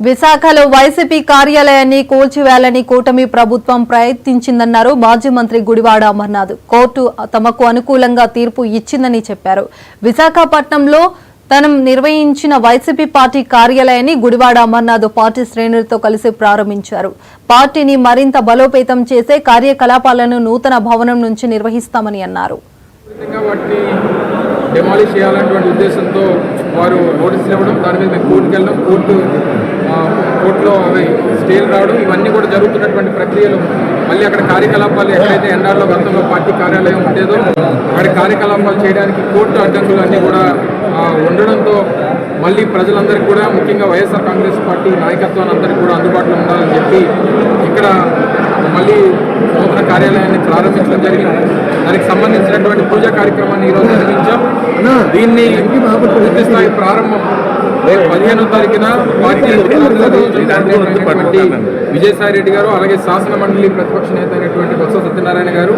విశాఖలో వైసీపీ కార్యాలయాన్ని కూల్చివేయాలని కూటమి ప్రభుత్వం ప్రయత్నించిందన్నారు మాజీ మంత్రి గుడివాడ అమర్నాథ్. కోర్టు తమకు అనుకూలంగా తీర్పు ఇచ్చిందని చెప్పారు. విశాఖపట్నంలో తనం నిర్వహించిన వైసీపీ పార్టీ కార్యాలయాన్ని గుడివాడ అమర్నాథ్ పార్టీ శ్రేణులతో కలిసి ప్రారంభించారు. పార్టీని మరింత బలోపేతం చేసే కార్యకలాపాలను నూతన భవనం నుంచి నిర్వహిస్తామని అన్నారు. డెమాలిష్ చేయాలనేటువంటి ఉద్దేశంతో వారు నోటీసులు ఇవ్వడం, దాని మీద మేము కోర్టుకు వెళ్ళడం, కోర్టులో అవి స్టేలు రావడం, ఇవన్నీ కూడా జరుగుతున్నటువంటి ప్రక్రియలు. మళ్ళీ అక్కడ కార్యకలాపాలు ఎక్కడైతే ఎన్ఆర్లో గతంలో పార్టీ కార్యాలయం ఉండేదో అక్కడ కార్యకలాపాలు చేయడానికి కోర్టు అడ్డంకులు అన్నీ కూడా ఉండడంతో మళ్ళీ ప్రజలందరికీ కూడా, ముఖ్యంగా వైఎస్ఆర్ కాంగ్రెస్ పార్టీ నాయకత్వాన్ని అందరికీ కూడా అందుబాటులో ఉండాలని చెప్పి ఇక్కడ మళ్ళీ నూతన కార్యాలయాన్ని ప్రారంభించడం జరిగింది. దానికి సంబంధించినటువంటి పూజా కార్యక్రమాన్ని ఈరోజు నిర్వహించాం. దీన్ని పూర్తి స్థాయి ప్రారంభం రేపు 15వ తారీఖున పార్టీ విజయసాయి రెడ్డి గారు, అలాగే శాసన మండలి ప్రతిపక్ష నేత అయినటువంటి బొత్స సత్యనారాయణ గారు,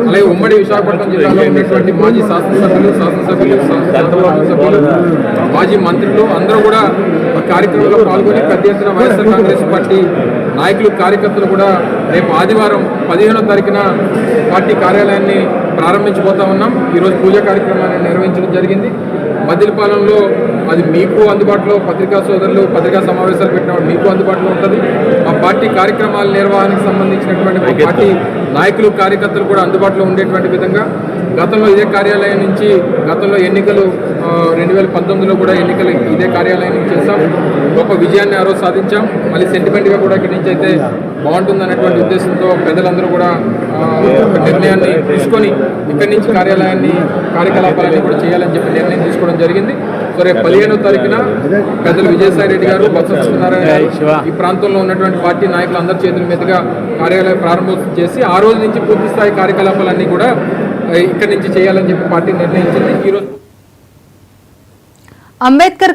అలాగే ఉమ్మడి విశాఖపట్నం జిల్లాలో ఉన్నటువంటి మాజీ శాసనసభ్యులు, మాజీ మంత్రులు అందరూ కూడా కార్యక్రమంలో పాల్గొని పెద్ద ఎత్తున వైఎస్ఆర్ కాంగ్రెస్ పార్టీ నాయకులు, కార్యకర్తలు కూడా రేపు ఆదివారం 15వ తారీఖున పార్టీ కార్యాలయాన్ని ప్రారంభించబోతా ఉన్నాం. ఈరోజు పూజా కార్యక్రమాన్ని నిర్వహించడం జరిగింది. మద్దిలపాలెంలో అది మీకు అందుబాటులో, పత్రికా సోదరులు పత్రికా సమావేశాలు పెట్టినప్పుడు మీకు అందుబాటులో ఉంటుంది. మా పార్టీ కార్యక్రమాల నిర్వహణకు సంబంధించినటువంటి మా పార్టీ నాయకులు, కార్యకర్తలు కూడా అందుబాటులో ఉండేటువంటి విధంగా గతంలో ఇదే కార్యాలయం నుంచి గతంలో ఎన్నికలు 2019లో కూడా ఎన్నికలు ఇదే కార్యాలయం నుంచి చేస్తాం. గొప్ప విజయాన్ని ఆ రోజు సాధించాం. మళ్ళీ సెంటిమెంట్గా కూడా ఇక్కడి నుంచి అయితే బాగుంటుందనేటువంటి ఉద్దేశంతో పెద్దలందరూ కూడా ఒక నిర్ణయాన్ని తీసుకొని ఇక్కడి నుంచి కార్యకలాపాలన్నీ కూడా చేయాలని చెప్పి నిర్ణయం తీసుకోవడం జరిగింది. సో రేపు 15వ తారీఖున పెద్దలు విజయసాయి రెడ్డి గారు, బొత్స సత్యనారాయణ గారు, ఈ ప్రాంతంలో ఉన్నటువంటి పార్టీ నాయకులు అందరి చేతుల మీదుగా కార్యాలయం ప్రారంభోత్సవం చేసి ఆ రోజు నుంచి పూర్తి స్థాయి కార్యకలాపాలన్నీ కూడా ఇక్కడి నుంచి చేయాలని చెప్పి పార్టీ నిర్ణయించింది. ఈరోజు అంబేద్కర్